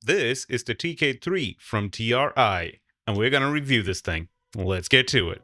This is the TK3 from TRI, and we're gonna review this thing. Let's get to it.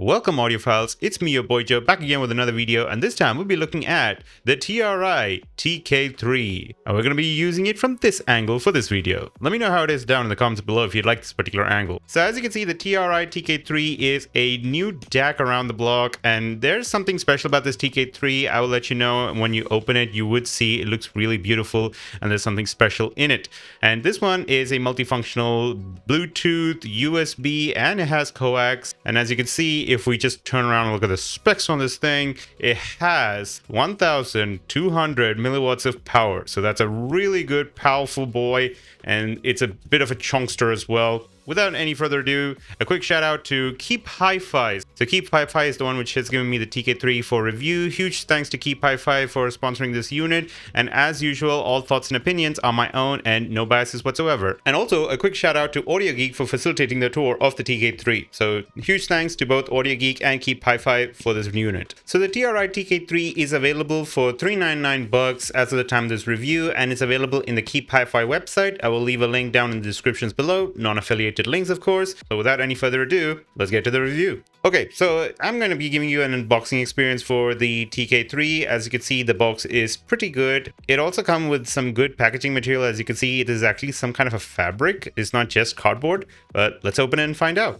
Welcome audiophiles, it's me your boy Joe back again with another video, and this time we'll be looking at the TRI TK3, and we're going to be using it from this angle for this video. Let me know how it is down in the comments below if you'd like this particular angle. So as you can see, the TRI TK3 is a new DAC around the block, and there's something special about this TK3. I will let you know when you open it. You would see it looks really beautiful and there's something special in it. And this one is a multifunctional Bluetooth, USB, and it has coax. And as you can see, if we just turn around and look at the specs on this thing, it has 1200 milliwatts of power. So that's a really good, powerful boy, and it's a bit of a chunkster as well. Without any further ado, a quick shout out to Keep Hi-Fi. So Keep Hi-Fi is the one which has given me the TK3 for review. Huge thanks to Keep Hi-Fi for sponsoring this unit. And as usual, all thoughts and opinions are my own and no biases whatsoever. And also a quick shout out to Audio Geek for facilitating the tour of the TK3. So huge thanks to both Audio Geek and Keep Hi-Fi for this unit. So the TRI TK3 is available for $399 as of the time of this review, and it's available in the Keep Hi-Fi website. I will leave a link down in the descriptions below, non-affiliated links of course. So without any further ado, let's get to the review. Okay, so I'm going to be giving you an unboxing experience for the TK3. As you can see, the box is pretty good. It also comes with some good packaging material. As you can see, it is actually some kind of a fabric. It's not just cardboard, but let's open it and find out.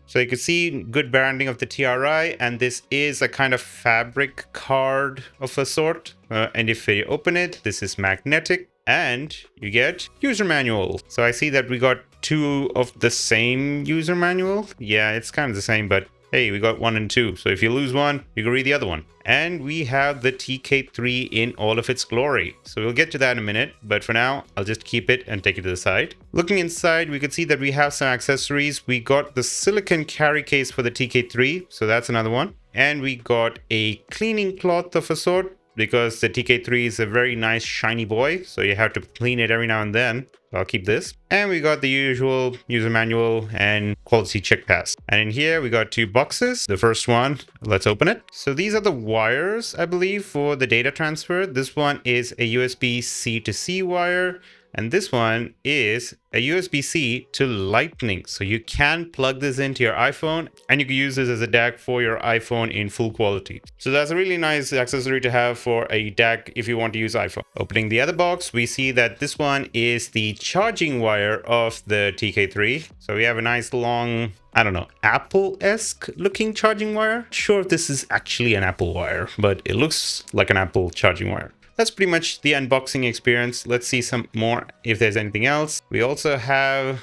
So you can see good branding of the TRI, and this is a kind of fabric card of a sort. And if you open it, this is magnetic. And you get user manual. So I see that we got two of the same user manual. Yeah, it's kind of the same, but hey, we got 1 and 2. So if you lose one, you can read the other one. And we have the TK3 in all of its glory. So we'll get to that in a minute, but for now, I'll just keep it and take it to the side. Looking inside, we can see that we have some accessories. We got the silicone carry case for the TK3, so that's another one. And we got a cleaning cloth of a sort, because the TK3 is a very nice shiny boy, so you have to clean it every now and then. I'll keep this. And we got the usual user manual and quality check pass. And in here we got 2 boxes. The first one, let's open it. So these are the wires, I believe, for the data transfer. This one is a USB-C to C wire. And this one is a USB-C to Lightning. So you can plug this into your iPhone and you can use this as a DAC for your iPhone in full quality. So that's a really nice accessory to have for a DAC if you want to use iPhone. Opening the other box, we see that this one is the charging wire of the TK3. So we have a nice long, I don't know, Apple-esque looking charging wire. Not sure if this is actually an Apple wire, but it looks like an Apple charging wire. That's pretty much the unboxing experience. Let's see some more if there's anything else. We also have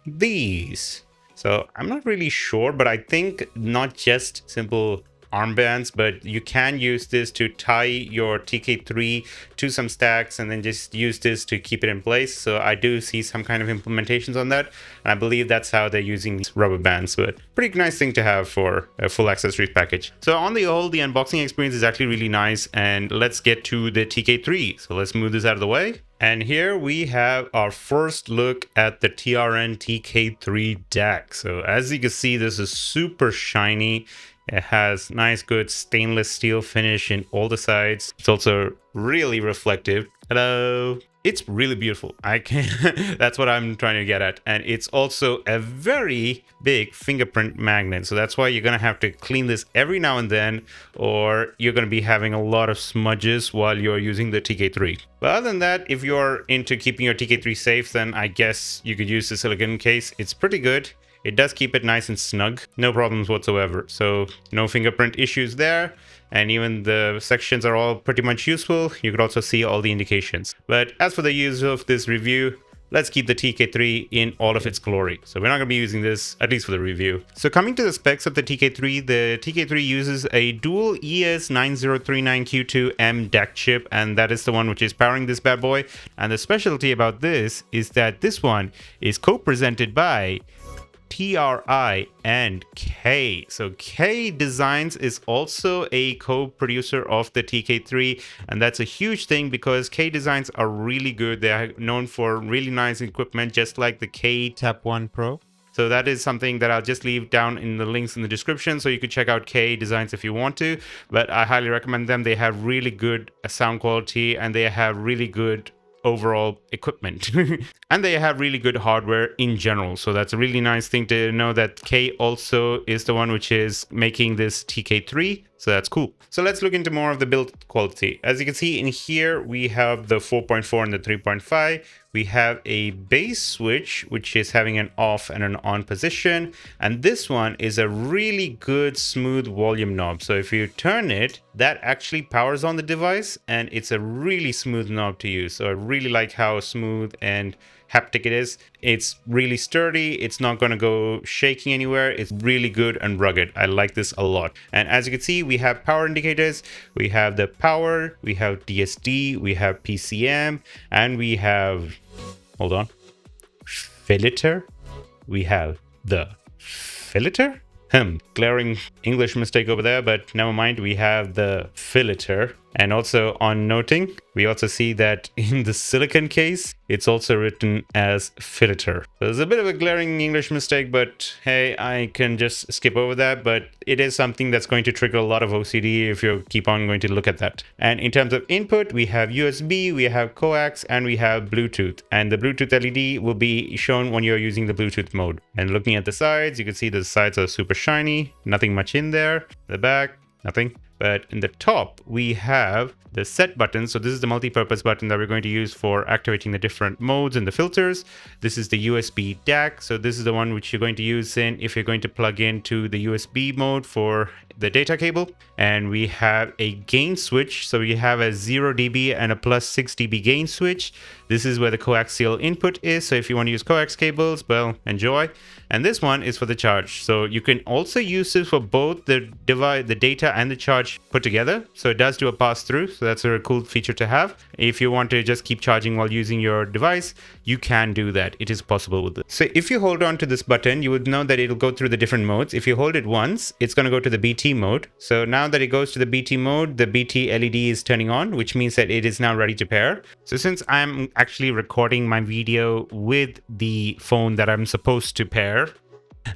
these. So I'm not really sure, but I think not just simple armbands, but you can use this to tie your TK3 to some stacks and then just use this to keep it in place. So I do see some kind of implementations on that, and I believe that's how they're using these rubber bands. But pretty nice thing to have for a full accessories package. So on the whole, the unboxing experience is actually really nice, and let's get to the TK3. So let's move this out of the way. And here we have our first look at the TRN TK3 DAC. So as you can see, this is super shiny. It has nice, good stainless steel finish in all the sides. It's also really reflective. Hello. It's really beautiful. That's what I'm trying to get at. And it's also a very big fingerprint magnet. So that's why you're going to have to clean this every now and then, or you're going to be having a lot of smudges while you're using the TK3. But other than that, if you're into keeping your TK3 safe, then I guess you could use the silicone case. It's pretty good. It does keep it nice and snug, no problems whatsoever. So no fingerprint issues there. And even the sections are all pretty much useful. You could also see all the indications. But as for the use of this review, let's keep the TK3 in all of its glory. So we're not going to be using this, at least for the review. So coming to the specs of the TK3 uses a dual ES9039Q2M DAC chip, and that is the one which is powering this bad boy. And the specialty about this is that this one is co-presented by TRI and K. So KAEI Designs is also a co-producer of the TK3, and that's a huge thing because KAEI Designs are really good. They are known for really nice equipment, just like the KAEI Tap 1 Pro. So that is something that I'll just leave down in the links in the description, so you could check out KAEI Designs if you want to. But I highly recommend them. They have really good sound quality, and they have really good overall equipment. And they have really good hardware in general. So that's a really nice thing to know, that KAEI also is the one which is making this TK3. So that's cool. So let's look into more of the build quality. As you can see in here, we have the 4.4 and the 3.5. We have a base switch, which is having an off and an on position. And this one is a really good smooth volume knob. So if you turn it, that actually powers on the device, and it's a really smooth knob to use. So I really like how smooth and haptic it is. It's really sturdy. It's not going to go shaking anywhere. It's really good and rugged. I like this a lot. And as you can see, we have power indicators. We have the power, we have DSD, we have PCM, and we have, hold on, filter. We have the filter. Glaring English mistake over there, but never mind. We have the filter. And also on noting, we also see that in the silicon case, it's also written as filter. So there's a bit of a glaring English mistake, but hey, I can just skip over that. But it is something that's going to trigger a lot of OCD if you keep on going to look at that. And in terms of input, we have USB, we have coax, and we have Bluetooth. And the Bluetooth LED will be shown when you're using the Bluetooth mode. And looking at the sides, you can see the sides are super shiny, nothing much in there. The back, nothing. But in the top, we have the set button. So this is the multi-purpose button that we're going to use for activating the different modes and the filters. This is the USB DAC. So this is the one which you're going to use if you're going to plug into the USB mode for the data cable. And we have a gain switch. So we have a 0 dB and a plus 6 dB gain switch. This is where the coaxial input is. So if you want to use coax cables, well, enjoy. And this one is for the charge. So you can also use this for both the data and the charge put together. So it does do a pass through. So that's a cool feature to have. If you want to just keep charging while using your device, you can do that. It is possible with this. So if you hold on to this button, you would know that it'll go through the different modes. If you hold it once, it's going to go to the BT mode. So now that it goes to the BT mode, the BT LED is turning on, which means that it is now ready to pair. So since I'm actually recording my video with the phone that I'm supposed to pair,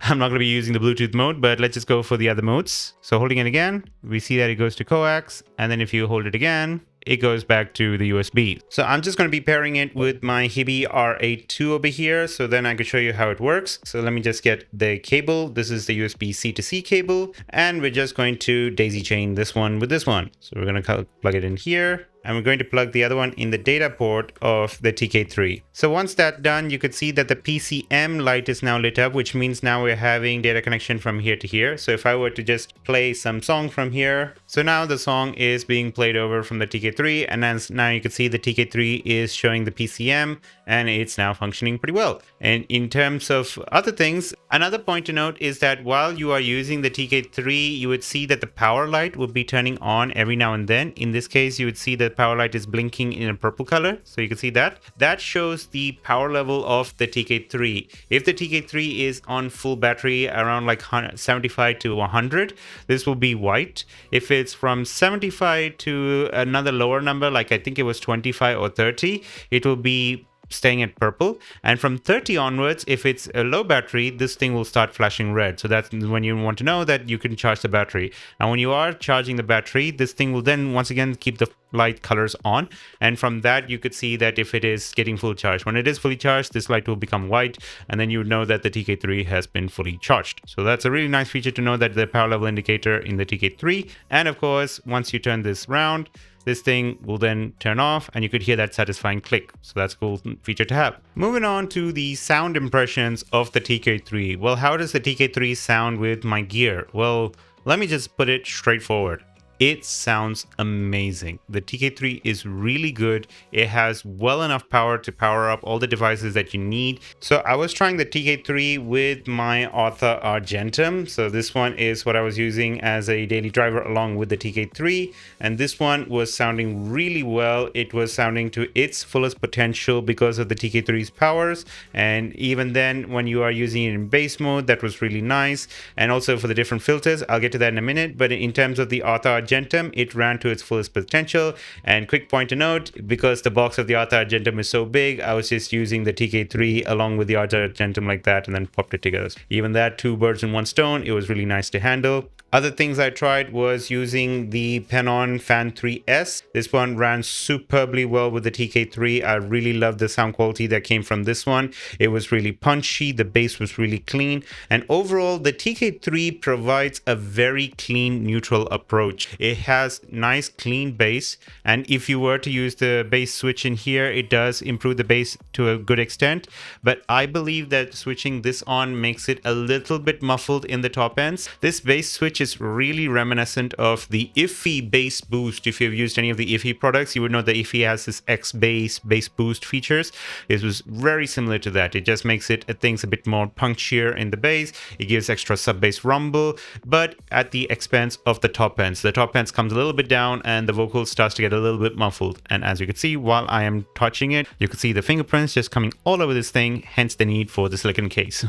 I'm not going to be using the Bluetooth mode, but let's just go for the other modes. So holding it again, we see that it goes to coax, and then if you hold it again, it goes back to the USB. So I'm just going to be pairing it with my Hebe R82 over here, so then I can show you how it works. So let me just get the cable. This is the USB C to C cable, and we're just going to daisy chain this one with this one. So we're going to plug it in here, and we're going to plug the other one in the data port of the TK3. So once that's done, you could see that the PCM light is now lit up, which means now we're having data connection from here to here. So if I were to just play some song from here, so now the song is being played over from the TK3, and then now you can see the TK3 is showing the PCM, and it's now functioning pretty well. And in terms of other things, another point to note is that while you are using the TK3, you would see that the power light would be turning on every now and then. In this case, you would see that power light is blinking in a purple color. So you can see that. That shows the power level of the TK3. If the TK3 is on full battery around like 75 to 100, this will be white. If it's from 75 to another lower number, like I think it was 25 or 30, it will be staying at purple. And from 30 onwards, if it's a low battery, this thing will start flashing red. So that's when you want to know that you can charge the battery. And when you are charging the battery, this thing will then once again keep the light colors on. And from that, you could see that if it is getting full charge, when it is fully charged, this light will become white. And then you would know that the TK3 has been fully charged. So that's a really nice feature to know, that the power level indicator in the TK3. And of course, once you turn this round, this thing will then turn off, and you could hear that satisfying click. So that's a cool feature to have. Moving on to the sound impressions of the TK3. Well, how does the TK3 sound with my gear? Well, let me just put it straightforward. It sounds amazing. The TK3 is really good. It has well enough power to power up all the devices that you need. So I was trying the TK3 with my Author Argentum. So this one is what I was using as a daily driver along with the TK3. And this one was sounding really well. It was sounding to its fullest potential because of the TK3's powers. And even then, when you are using it in bass mode, that was really nice. And also for the different filters, I'll get to that in a minute. But in terms of the Author Argentum, Argentum, it ran to its fullest potential. And quick point to note, because the box of the Arthur Argentum is so big, I was just using the TK3 along with the Arthur Argentum like that and then popped it together. Even that, two birds in one stone, it was really nice to handle. Other things I tried was using the Penon Fan 3S. This one ran superbly well with the TK3. I really loved the sound quality that came from this one. It was really punchy, the bass was really clean, and overall the TK3 provides a very clean neutral approach. It has nice clean bass, and if you were to use the bass switch in here, it does improve the bass to a good extent, but I believe that switching this on makes it a little bit muffled in the top ends. This bass switch is really reminiscent of the IFI bass boost. If you've used any of the IFI products, you would know that IFI has this X bass boost features. This was very similar to that. It just makes it things a bit more punchier in the bass. It gives extra sub bass rumble, but at the expense of the top ends. The top ends comes a little bit down and the vocal starts to get a little bit muffled. And as you can see, while I am touching it, you can see the fingerprints just coming all over this thing, hence the need for the silicone case.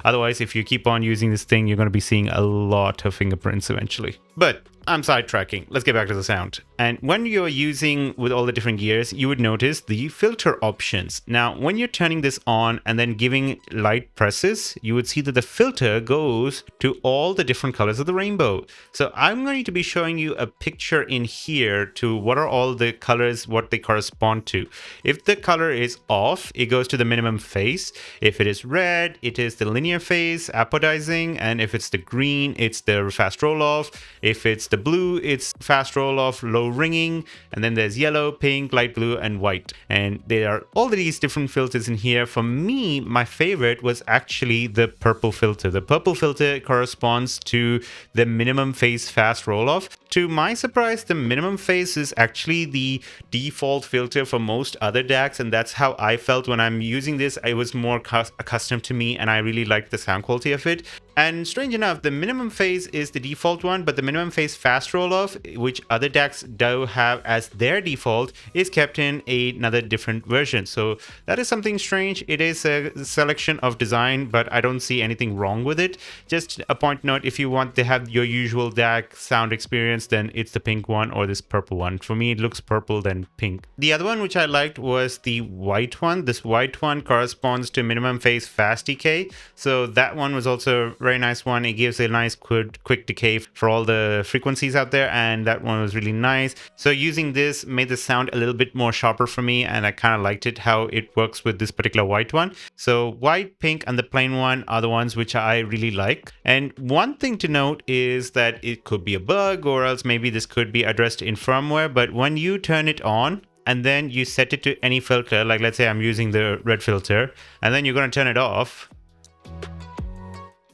Otherwise, if you keep on using this thing, you're going to be seeing a lot of fingerprints eventually. But I'm sidetracking. Let's get back to the sound. And when you're using with all the different gears, you would notice the filter options. Now, when you're turning this on and then giving light presses, you would see that the filter goes to all the different colors of the rainbow. So I'm going to be showing you a picture in here to what are all the colors, what they correspond to. If the color is off, it goes to the minimum phase. If it is red, it is the linear phase, apodizing. And if it's the green, it's the fast roll off. If it's the blue, it's fast roll off, low ringing, and then there's yellow, pink, light blue, and white. And there are all of these different filters in here. For me, my favorite was actually the purple filter. The purple filter corresponds to the minimum phase fast roll off. To my surprise, the minimum phase is actually the default filter for most other DACs, and that's how I felt when I'm using this. It was more accustomed to me, and I really liked the sound quality of it. And strange enough, the minimum phase is the default one, but the minimum phase fast roll-off, which other DACs do have as their default, is kept in another different version. So that is something strange. It is a selection of design, but I don't see anything wrong with it. Just a point note, if you want to have your usual DAC sound experience, then it's the pink one or this purple one. For me, it looks purple than pink. The other one which I liked was the white one. This white one corresponds to minimum phase fast decay. So that one was also very nice one. It gives a nice quick decay for all the frequencies out there, and that one was really nice. So using this made the sound a little bit more sharper for me, and I kind of liked it how it works with this particular white one. So white, pink, and the plain one are the ones which I really like. And one thing to note is that it could be a bug, or else maybe this could be addressed in firmware, but when you turn it on and then you set it to any filter, like let's say I'm using the red filter, and then you're going to turn it off,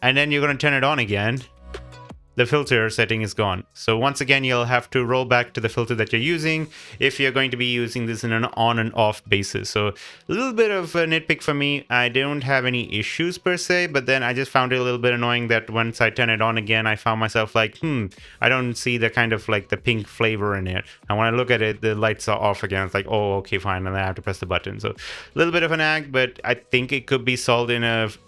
and then you're going to turn it on again, the filter setting is gone. So once again, you'll have to roll back to the filter that you're using if you're going to be using this in an on and off basis. So a little bit of a nitpick for me. I don't have any issues per se, but then I just found it a little bit annoying that once I turn it on again, I found myself like, I don't see the kind of like the pink flavor in it. And when I look at it, the lights are off again. It's like, oh, okay, fine. And I have to press the button. So a little bit of an nag, but I think it could be solved in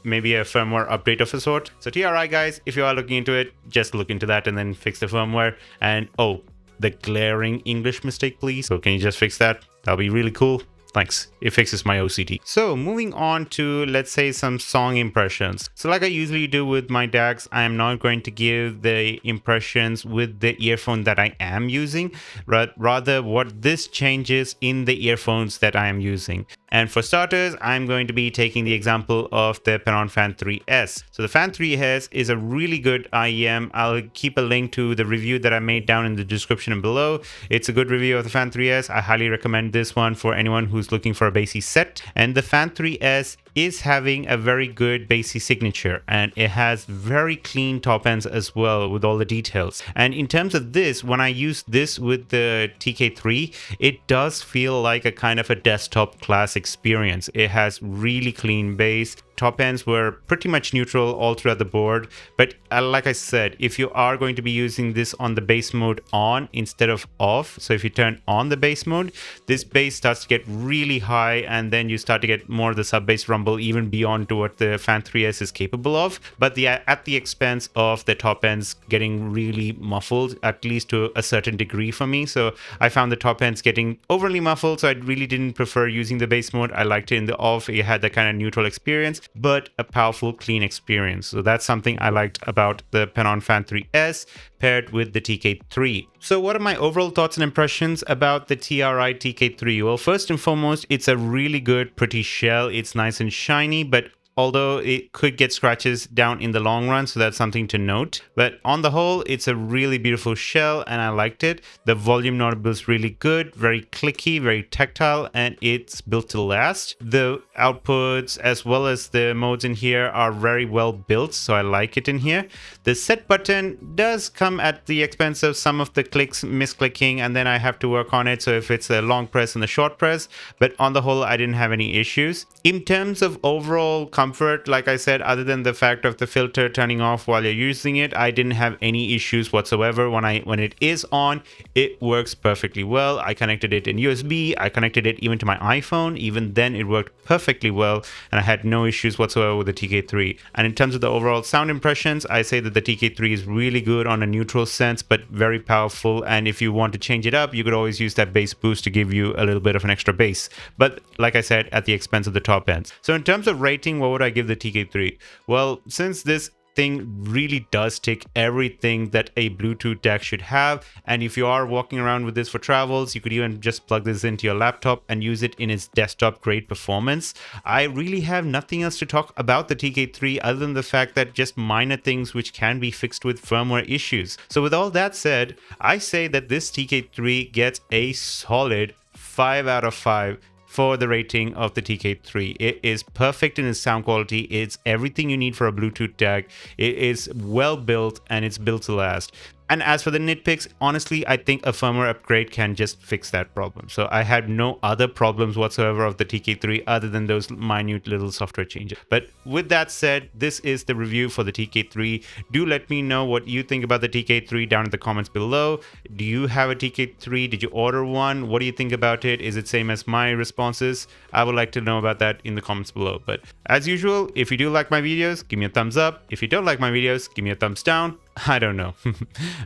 maybe a firmware update of a sort. So TRI guys, if you are looking into it, just look into that and then fix the firmware. And oh, the glaring English mistake, please. So can you just fix that? That'll be really cool. Thanks. It fixes my OCD. So moving on to, let's say, some song impressions. So like I usually do with my DACs, I am not going to give the impressions with the earphone that I am using, but rather what this changes in the earphones that I am using. And for starters, I'm going to be taking the example of the Penon Fan 3S. So the Fan 3S is a really good IEM. I'll keep a link to the review that I made down in the description below. It's a good review of the Fan 3S. I highly recommend this one for anyone who's looking for a bassy set. And the Fan 3S is having a very good bassy signature, and it has very clean top ends as well with all the details. And in terms of this, when I use this with the TK3, it does feel like a kind of a desktop class experience. It has really clean bass, top ends were pretty much neutral all throughout the board. But like I said, if you are going to be using this on the bass mode on instead of off, so if you turn on the bass mode, this bass starts to get really high, and then you start to get more of the sub bass rumble, even beyond to what the Fan 3S is capable of. But at the expense of the top ends getting really muffled, at least to a certain degree for me. So I found the top ends getting overly muffled, so I really didn't prefer using the bass mode. I liked it in the off. It had that kind of neutral experience, but a powerful, clean experience. So that's something I liked about the Penon Fan 3S paired with the TK3. So what are my overall thoughts and impressions about the TRI TK3? Well, first and foremost, it's a really good, pretty shell. It's nice and shiny, but although it could get scratches down in the long run, so that's something to note. But on the whole, it's a really beautiful shell and I liked it. The volume knob is really good, very clicky, very tactile, and it's built to last. The outputs as well as the modes in here are very well built, so I like it in here. The set button does come at the expense of some of the clicks misclicking, and then I have to work on it, so if it's a long press and a short press, but on the whole, I didn't have any issues. In terms of overall comfort, like I said, other than the fact of the filter turning off while you're using it, I didn't have any issues whatsoever. When it is on, it works perfectly well. I connected it in USB, I connected it even to my iPhone. Even then it worked perfectly well, and I had no issues whatsoever with the TK3. And in terms of the overall sound impressions, I say that the TK3 is really good on a neutral sense, but very powerful. And if you want to change it up, you could always use that bass boost to give you a little bit of an extra bass, but like I said, at the expense of the top ends. So in terms of rating, what would I give the TK3? Well, since this thing really does tick everything that a Bluetooth DAC should have, and if you are walking around with this for travels, you could even just plug this into your laptop and use it in its desktop grade performance. I really have nothing else to talk about the TK3 other than the fact that just minor things which can be fixed with firmware issues. So with all that said, I say that this TK3 gets a solid 5 out of 5 for the rating of the TK3. It is perfect in its sound quality. It's everything you need for a Bluetooth DAC. It is well built and it's built to last. And as for the nitpicks, honestly, I think a firmware upgrade can just fix that problem. So I had no other problems whatsoever of the TK3 other than those minute little software changes. But with that said, this is the review for the TK3. Do let me know what you think about the TK3 down in the comments below. Do you have a TK3? Did you order one? What do you think about it? Is it same as my responses? I would like to know about that in the comments below. But as usual, if you do like my videos, give me a thumbs up. If you don't like my videos, give me a thumbs down. I don't know.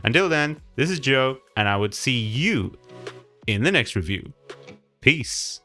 Until then, this is Joe, and I would see you in the next review. Peace.